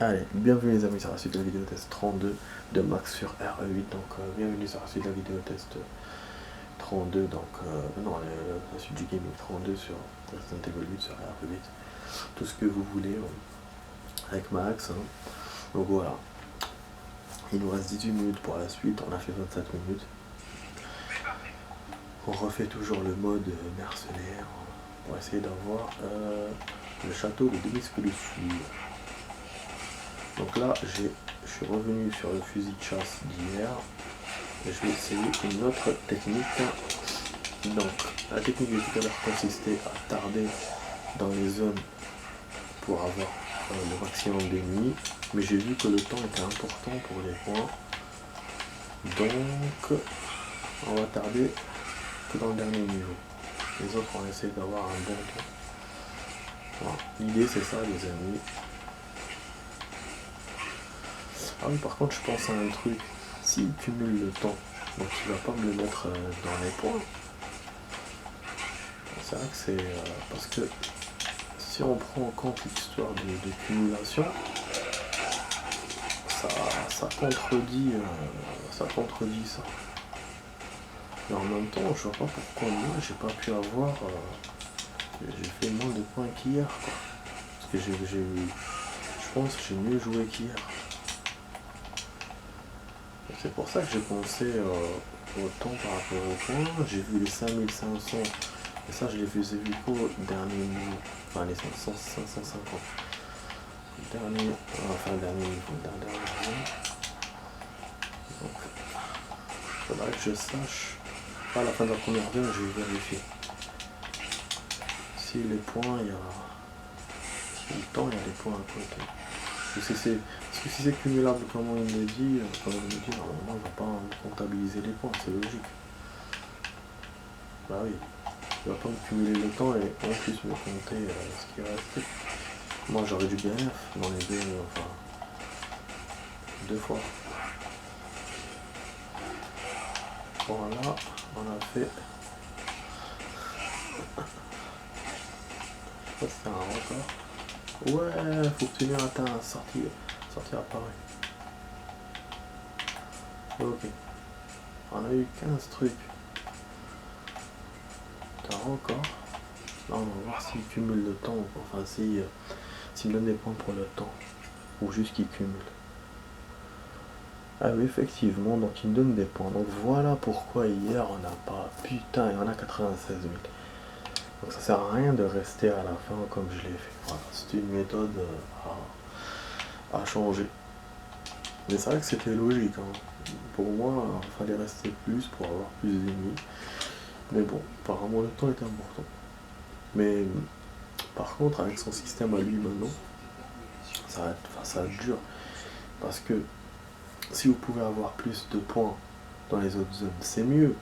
Allez, bienvenue les amis sur la suite de la vidéo test 32 de Max sur RE8. Donc bienvenue sur la suite de la vidéo test 32, donc non, la suite du gaming 32 sur Resident Evil 8 sur RE8. Tout ce que vous voulez avec Max. Donc voilà. Il nous reste 18 minutes pour la suite, on a fait 27 minutes. On refait toujours le mode mercenaire pour essayer d'avoir le château de Denis Colucci. Donc là, je suis revenu sur le fusil de chasse d'hier et je vais essayer une autre technique. Donc, la technique de tout à l'heure consistait à tarder dans les zones pour avoir le maximum d'ennemis, mais j'ai vu que le temps était important pour les points. Donc, on va tarder que dans le dernier niveau. Les autres, on va essayer d'avoir un bon temps. Voilà. L'idée, c'est ça, les amis. Ah oui, par contre, je pense à un truc. S'il cumule le temps, donc il va pas me le mettre dans les points. C'est vrai que c'est... parce que si on prend en compte l'histoire de cumulation, ça contredit ça. Mais en même temps, je vois pas pourquoi moi, j'ai pas pu avoir... j'ai fait moins de points qu'hier, quoi. Parce que je pense que j'ai mieux joué qu'hier. C'est pour ça que j'ai pensé au temps par rapport au point. J'ai vu les 5500, et ça je les faisais vu qu'au dernier niveau, enfin les 550. Dernier niveau, dernier niveau. Donc, il faudrait que je sache. À la fin de la première zone, je vais vérifier. Si les points, il y a... Si le temps, il y a des points à côté. Parce que si c'est cumulable, comme on me dit, normalement, on ne va pas comptabiliser les points, c'est logique. Bah oui, il va pas me cumuler le temps et en plus me compter ce qui reste. Moi, j'aurais dû bien F dans les deux, enfin, deux fois. Voilà, on a fait... Je sais pas si c'est un record. Ouais, faut obtenir un sortie apparaît. Ok. On a eu 15 trucs. T'as encore. Là, on va voir s'il cumule le temps. Enfin, s'il me donne des points pour le temps. Ou juste qu'il cumule. Ah oui, effectivement, donc il me donne des points. Donc voilà pourquoi hier on n'a pas... Putain, il y en a 96 000. Donc ça sert à rien de rester à la fin comme je l'ai fait. Voilà, c'était une méthode à changer. Mais c'est vrai que c'était logique. Pour moi, il fallait rester plus pour avoir plus d'ennemis. Mais bon, apparemment le temps était important. Mais par contre, avec son système à lui maintenant, ça va être dur. Parce que si vous pouvez avoir plus de points dans les autres zones, c'est mieux.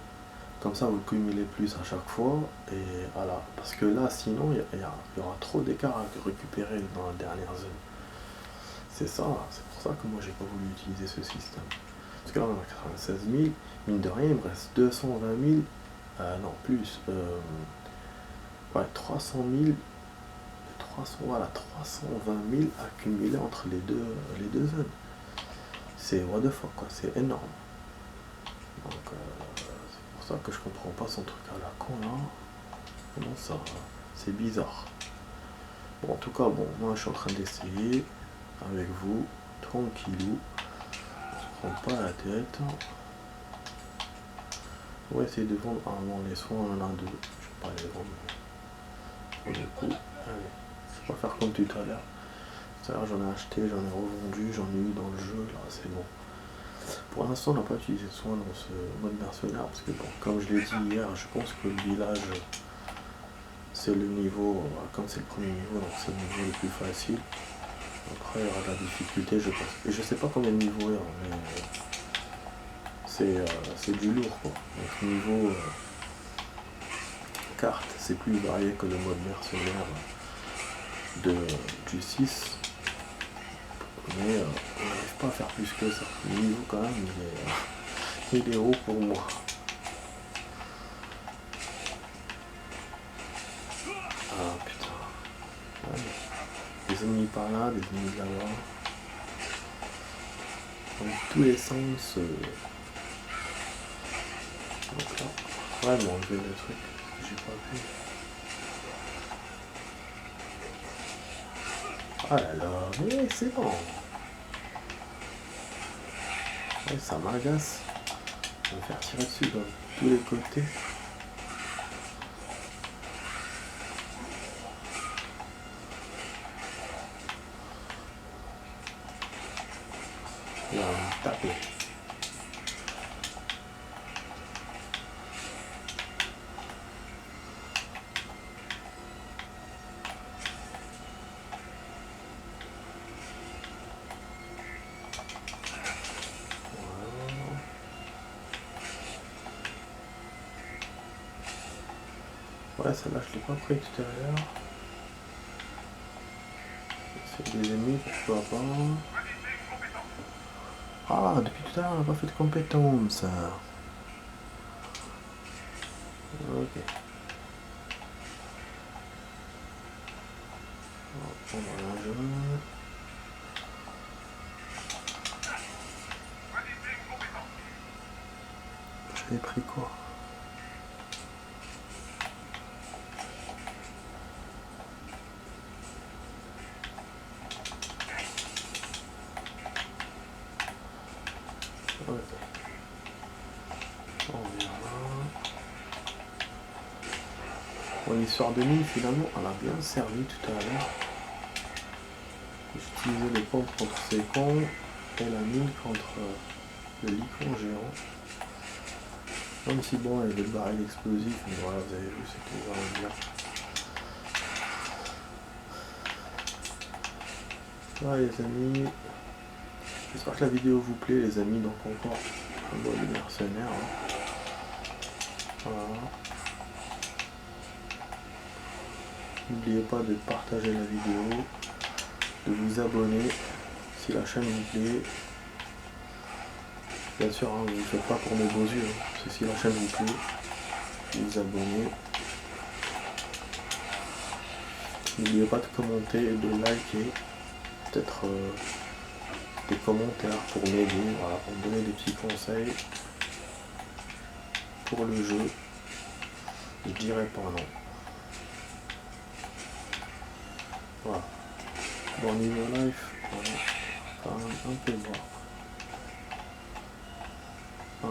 Comme ça, vous cumulez plus à chaque fois. Et voilà. Parce que là, sinon, il y aura trop d'écart à récupérer dans la dernière zone. C'est ça, c'est pour ça que moi j'ai pas voulu utiliser ce système. Parce que là on a 96 000, mine de rien il me reste 220 000, non plus, ouais 300 000, 320 000 accumulés entre les deux zones. C'est what the fuck quoi, c'est énorme. Donc c'est pour ça que je comprends pas son truc à la con là. Comment ça, c'est bizarre. Bon en tout cas bon, moi je suis en train d'essayer avec vous, tranquillou, on se prend pas la tête. On va essayer de vendre avant les soins, on en a deux, je vais pas les vendre pour le coup. Allez, je vais faire comme tout à l'heure. Tout à l'heure j'en ai acheté, j'en ai revendu, j'en ai eu dans le jeu, là c'est bon. Pour l'instant on n'a pas utilisé de soins dans ce mode mercenaire, parce que bon, comme je l'ai dit hier, je pense que le village c'est le niveau, comme c'est le premier niveau, donc c'est le niveau le plus facile. Après il y aura de la difficulté je pense. Et je sais pas combien de niveaux il y a, mais c'est du lourd quoi. Donc niveau carte, c'est plus varié que le mode mercenaire du 6. Mais on n'arrive pas à faire plus que ça. Le niveau quand même il est haut pour moi. Ah putain. Ouais. Des ennemis par là, des ennemis là-bas. dans tous les sens. Donc là, vraiment enlever le truc que j'ai pas vu. Ah là là, mais c'est bon. Ouais, ça m'agace. Je vais me faire tirer dessus dans tous les côtés. Il va me taper. Ouais, celle-là, je l'ai pas pris tout à l'heure. C'est des ennemis que je vois pas. Ah, depuis tout à l'heure, on n'a pas fait de compétences. Ok. On va prendre un jeu. J'avais pris quoi? Ok. On verra. Bon, l'histoire de mine, finalement, elle a bien servi tout à l'heure. J'utilisais les pompes contre ces cons et la mine contre le licon géant. Même si bon, il y avait le baril explosif, mais voilà, vous avez vu, c'était vraiment bien. Voilà les amis, j'espère que la vidéo vous plaît les amis, donc encore un bon mercenaire. Hein. Voilà. N'oubliez pas de partager la vidéo, de vous abonner si la chaîne vous plaît. Bien sûr, hein, vous ne le faites pas pour mes beaux yeux, hein. C'est si la chaîne vous plaît, vous abonnez. N'oubliez pas de commenter et de liker, peut-être des commentaires pour m'aider, voilà, pour me donner des petits conseils pour le jeu. Je dirais pas non. Voilà. Bon, niveau life, on va quand même un peu voir. Ah.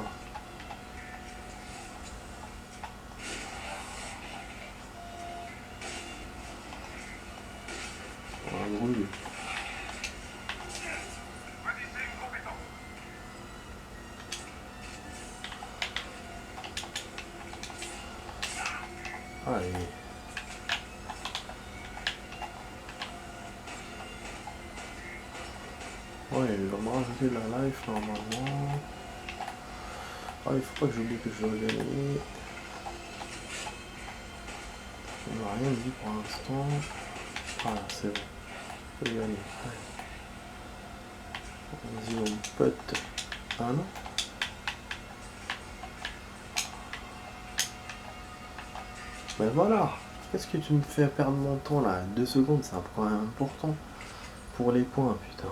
On va brûler. Allez. Ouais, il va me rajouter de la life normalement. Ah, il faut pas que j'oublie que je dois gagner. On n'a rien dit pour l'instant. Voilà, c'est bon. Je peux gagner. Vas-y, mon pote. Ah non? Ben voilà. Qu'est-ce que tu me fais perdre mon temps là? 2 secondes, c'est un point important. Pour les points, putain.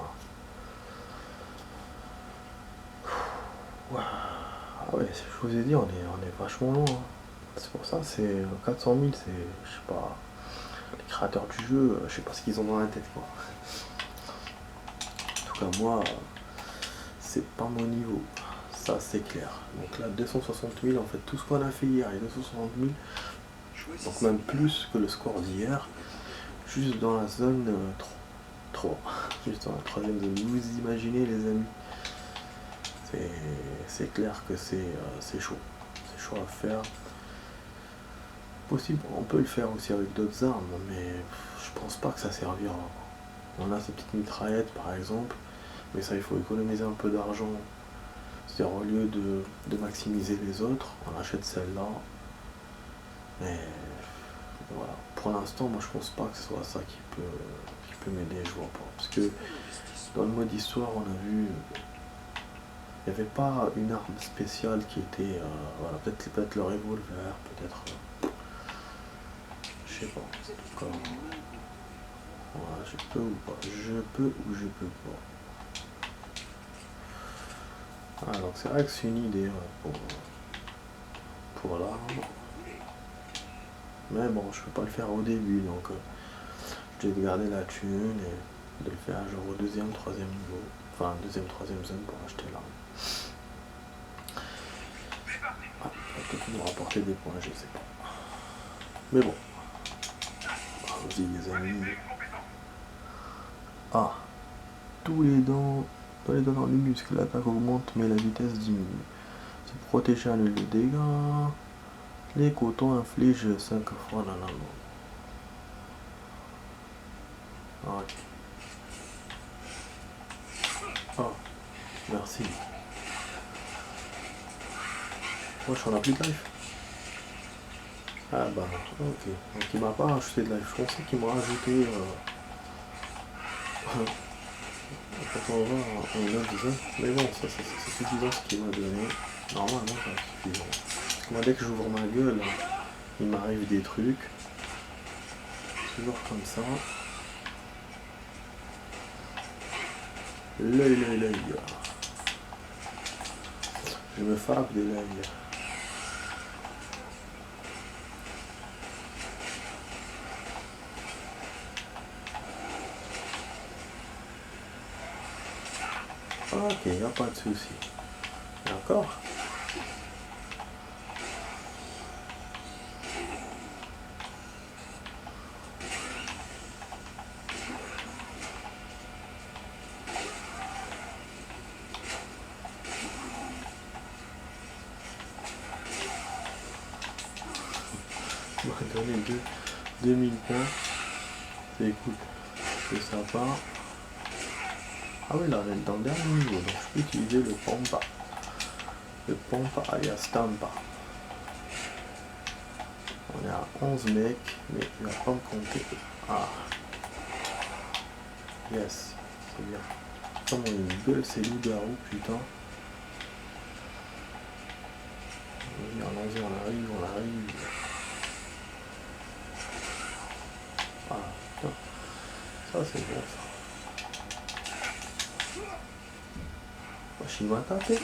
Wow. Ah ouais, je vous ai dit, on est vachement loin. Hein. C'est pour ça, c'est 400 000, c'est, je sais pas, les créateurs du jeu, je sais pas ce qu'ils ont dans la tête, quoi. En tout cas, moi, c'est pas mon niveau. Ça, c'est clair. Donc là, 260 000, en fait, tout ce qu'on a fait hier, et 260 000, donc même plus que le score d'hier, juste dans la zone 3. Juste dans la troisième zone. Vous imaginez, les amis, c'est clair que c'est chaud. C'est chaud à faire. Possible, on peut le faire aussi avec d'autres armes, mais je pense pas que ça servira. On a ces petites mitraillettes par exemple, mais ça il faut économiser un peu d'argent. C'est-à-dire au lieu de maximiser les autres, on achète celle-là. Mais voilà, pour l'instant moi je pense pas que ce soit ça qui peut m'aider, je vois pas. Parce que dans le mode histoire on a vu, il n'y avait pas une arme spéciale qui était, voilà, peut-être le revolver, peut-être... je sais pas. Comme... voilà, je peux ou pas. Je peux ou je peux pas. Ah, donc c'est vrai que c'est une idée pour l'arme. Mais bon, je peux pas le faire au début, donc je vais garder la thune et de le faire genre au deuxième, troisième niveau. Enfin, deuxième, troisième zone pour acheter l'arme. Ah, peut-être nous rapporter des points, je sais pas. Mais bon. Vas-y les amis. Ah. Tous les dents dans les muscles, l'attaque augmente mais la vitesse diminue. Se protéger annule les dégâts. Les cotons infligent 5 fois. Non, non, non. Ok. Oh, merci. Moi je suis en plus de life. Ah bah, ok. Donc il m'a pas rajouté de life. Je pensais qu'il m'a rajouté. Quand on va en autre zone. Mais bon, ça c'est suffisant ce qu'il m'a donné. Normalement ça va suffisant. Parce que moi dès que j'ouvre ma gueule, il m'arrive des trucs. Toujours comme ça. L'œil. Je me frappe de l'œil. Ok, y a pas de souci. D'accord. On va donner 2000 points. C'est cool. C'est sympa. Ah oui, là, on est dans le dernier niveau, donc je peux utiliser le Pampa. Le Pampa alias Tampa. On est à 11 mecs, mais il va pas me compter. Ah. Yes, c'est bien. Comment une gueule, c'est loup-garou, putain. Allons-y, on arrive. Ah, putain. Ça, c'est bon, ça. Il va taper.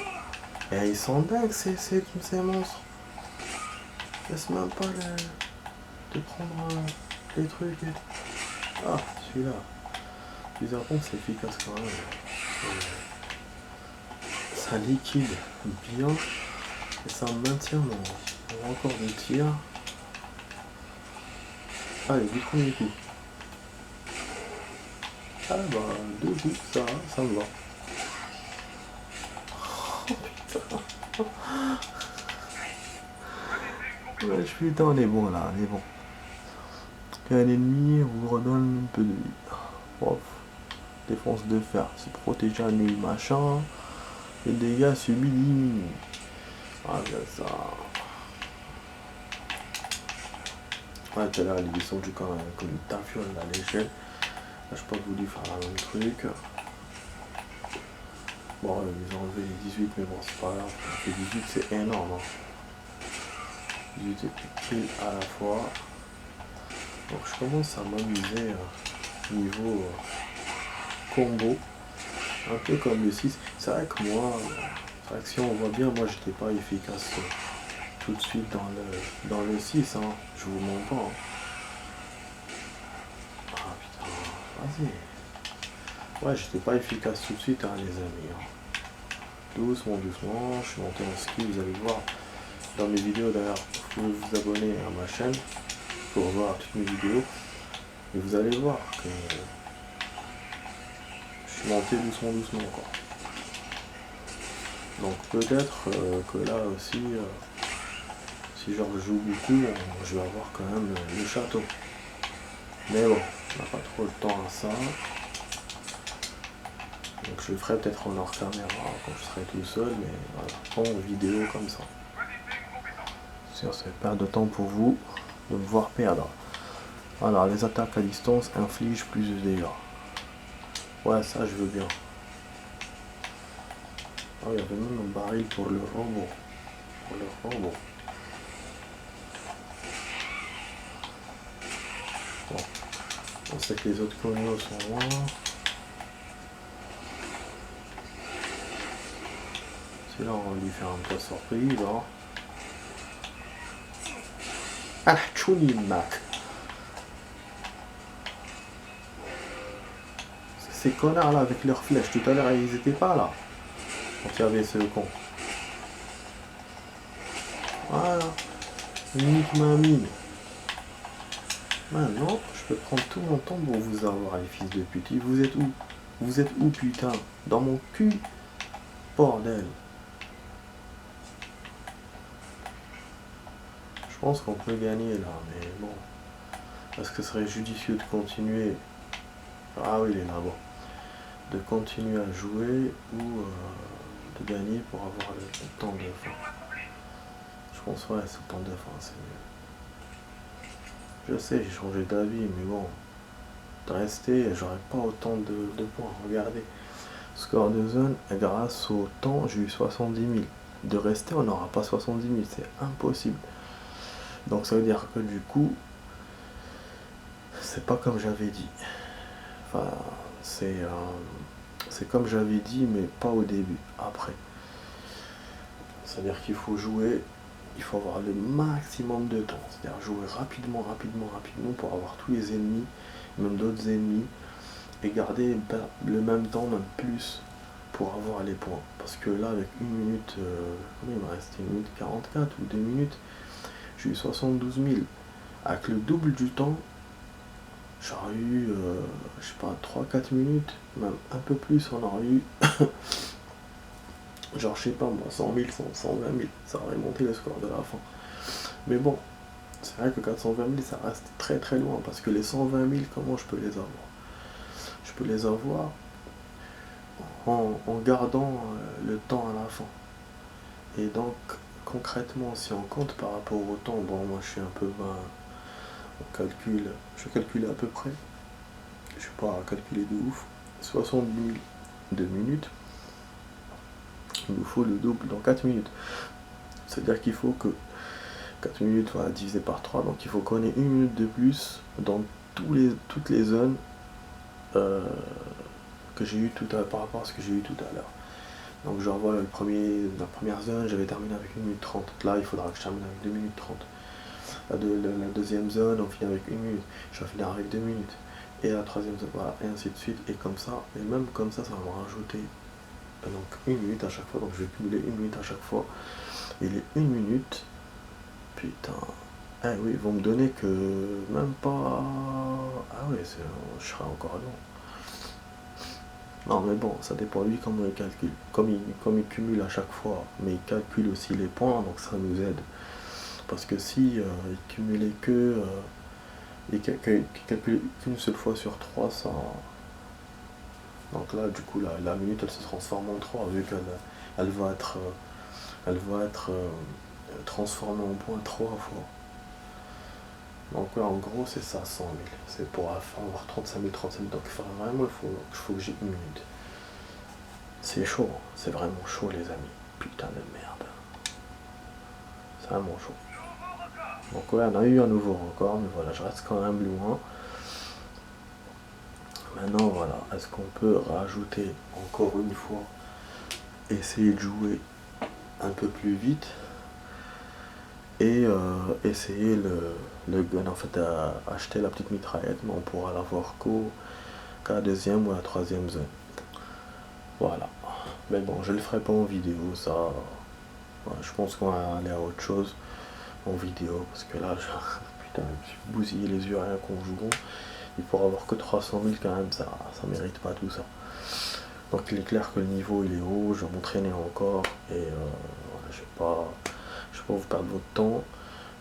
Et ils sont dingues ces monstres. Laisse même pas de prendre les trucs. Ah, celui-là. Plusieurs pompes, c'est efficace quand même. Ça liquide bien. Et ça maintient mon record de tir. Allez, du premier coup. Ah bah, 2 coups, ça me va. Ouais, putain, on est bon là, on est bon. Un ennemi vous redonne un peu de vie. Ouf. Défense de fer, c'est protéger un nul machin. Les dégâts subis diminuent. Ah, bien ça. Ouais, tout à l'heure, il est descendu comme une tafiole à l'échelle. Là, je pas voulu faire le même truc. Bon, ils ont enlevé les 18, mais bon, c'est pas grave. Les 18, c'est énorme. Hein. 18 et pile à la fois. Donc, je commence à m'amuser niveau combo. Un peu comme le 6. C'est vrai que moi, si on voit bien, moi, j'étais pas efficace tout de suite dans le 6. Hein. Je vous mens pas. Hein. Ah putain, vas-y. Ouais, j'étais pas efficace tout de suite, hein, les amis. Hein. Doucement, je suis monté en ski, vous allez voir dans mes vidéos d'ailleurs, vous pouvez vous abonner à ma chaîne pour voir toutes mes vidéos. Et vous allez voir que je suis monté doucement quoi. Donc peut-être que là aussi, si genre je joue beaucoup, je vais avoir quand même le château. Mais bon, on n'a pas trop le temps à ça. Donc je le ferai peut-être en hors caméra quand je serai tout seul, mais voilà, pas en vidéo comme ça. Sûr, ça fait perdre de temps pour vous de me voir perdre. Alors, les attaques à distance infligent plus de dégâts. Ouais, ça je veux bien. Ah, il y avait même un baril pour le robot. Bon. On sait que les autres coloniaux sont loin. Celui-là, on va lui faire un peu surprise. Hein. Ah, Chouni Mac. Ces connards là avec leurs flèches, tout à l'heure ils étaient pas là. Quand il y avait ce con. Voilà. Nique ma mine. Maintenant, je peux prendre tout mon temps pour vous avoir, les fils de pute. Vous êtes où? Vous êtes où, putain? Dans mon cul? Bordel. Je pense qu'on peut gagner là, mais bon. Est-ce que ce serait judicieux de continuer? Ah oui, il est là-bas. De continuer à jouer ou de gagner pour avoir le temps de fin. Je pense ouais, c'est le temps de fin, c'est mieux. Je sais, j'ai changé d'avis, mais bon. De rester, j'aurais pas autant de points. Regardez. Score de zone, grâce au temps, j'ai eu 70 000. De rester, on n'aura pas 70 000, c'est impossible. Donc ça veut dire que du coup, c'est pas comme j'avais dit. Enfin, c'est comme j'avais dit, mais pas au début, après. C'est-à-dire qu'il faut jouer, il faut avoir le maximum de temps. C'est-à-dire jouer rapidement pour avoir tous les ennemis, même d'autres ennemis, et garder le même temps, même plus, pour avoir les points. Parce que là, avec 1 minute, combien il me reste? 1 minute 44 ou 2 minutes, j'ai eu 72 000. Avec le double du temps, j'aurais eu, je sais pas, 3-4 minutes, même un peu plus, on aurait eu, genre, je sais pas moi, 100 000, 120 000, ça aurait monté le score de la fin. Mais bon, c'est vrai que 420 000, ça reste très très loin, parce que les 120 000, comment je peux les avoir? Je peux les avoir en gardant le temps à la fin. Et donc, concrètement, si on compte par rapport au temps, bon, moi je suis un peu on calcule, je calcule à peu près, je suis pas à calculer de ouf, 60 000 de minutes, il nous faut le double dans 4 minutes. C'est-à-dire qu'il faut que 4 minutes voilà, divisé par 3, donc il faut qu'on ait 1 minute de plus dans toutes les zones que j'ai eu par rapport à ce que j'ai eu tout à l'heure. Donc je revois la première zone, j'avais terminé avec 1 minute 30. Là, il faudra que je termine avec 2 minutes 30. La deuxième zone, on finit avec 1 minute. Je vais finir avec 2 minutes. Et la troisième zone, voilà, et ainsi de suite. Et comme ça, et même comme ça va me rajouter donc 1 minute à chaque fois. Donc je vais cumuler 1 minute à chaque fois. Et les 1 minute, putain. Ah oui, ils vont me donner que même pas. Ah oui, je serai encore long. Non mais bon, ça dépend de lui comment il calcule. Comme il cumule à chaque fois, mais il calcule aussi les points, donc ça nous aide. Parce que si il cumulait il calculait qu'une seule fois sur 3, ça. Donc là du coup la minute elle se transforme en 3 vu qu'elle va être transformée en points 3 fois. Donc là en gros c'est ça 100 000. C'est pour avoir 35 000, 35 000. Donc vraiment il faut que j'ai 1 minute. C'est chaud, hein. C'est vraiment chaud les amis. Putain de merde. C'est vraiment chaud. Donc ouais, on a eu un nouveau record, mais voilà, je reste quand même loin. Maintenant voilà, est-ce qu'on peut rajouter encore une fois, essayer de jouer un peu plus vite et essayer le gun, en fait acheter la petite mitraillette, mais on pourra l'avoir qu'à la deuxième ou à la troisième zone. Voilà. Mais bon, je le ferai pas en vidéo, ça. Ouais, je pense qu'on va aller à autre chose en vidéo, parce que là, putain, je me suis bousillé les yeux rien qu'en jouant. Il pourra avoir que 300 000 quand même, ça mérite pas tout ça. Donc il est clair que le niveau il est haut, je vais m'entraîner encore, et voilà, je vais pas vous perdre votre temps.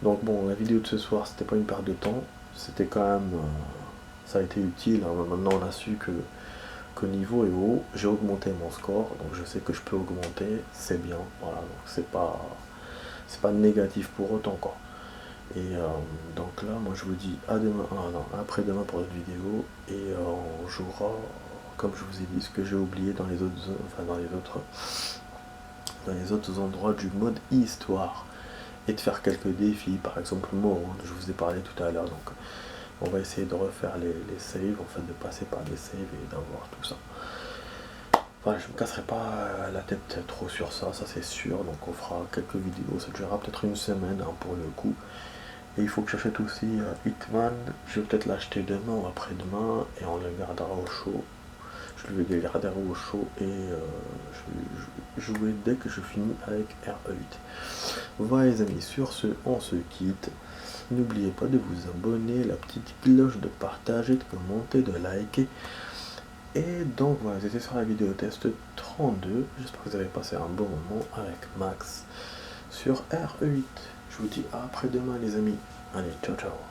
Donc bon, la vidéo de ce soir, c'était pas une perte de temps, c'était quand même, ça a été utile, hein. Maintenant on a su que le niveau est haut, j'ai augmenté mon score, donc je sais que je peux augmenter, c'est bien, voilà, donc c'est pas négatif pour autant quoi. Et donc là moi je vous dis à demain, après demain pour une vidéo, et on jouera, comme je vous ai dit, ce que j'ai oublié dans les autres, enfin dans les autres endroits du mode histoire, et de faire quelques défis, par exemple Morrowind, je vous ai parlé tout à l'heure, donc on va essayer de refaire les saves, en fait de passer par des saves et d'avoir tout ça. Voilà, je me casserai pas la tête trop sur ça, ça c'est sûr. Donc on fera quelques vidéos, ça durera peut-être une semaine hein, pour le coup. Et il faut que j'achète aussi Hitman. Je vais peut-être l'acheter demain ou après-demain et on le gardera au chaud. Je vais le garder au chaud et je vais jouer dès que je finis avec RE8. Voilà les amis, sur ce, on se quitte. N'oubliez pas de vous abonner, la petite cloche de partager, de commenter, de liker. Et donc voilà, c'était sur la vidéo test 32. J'espère que vous avez passé un bon moment avec Max sur RE8. Je vous dis à après-demain les amis. Allez, ciao ciao.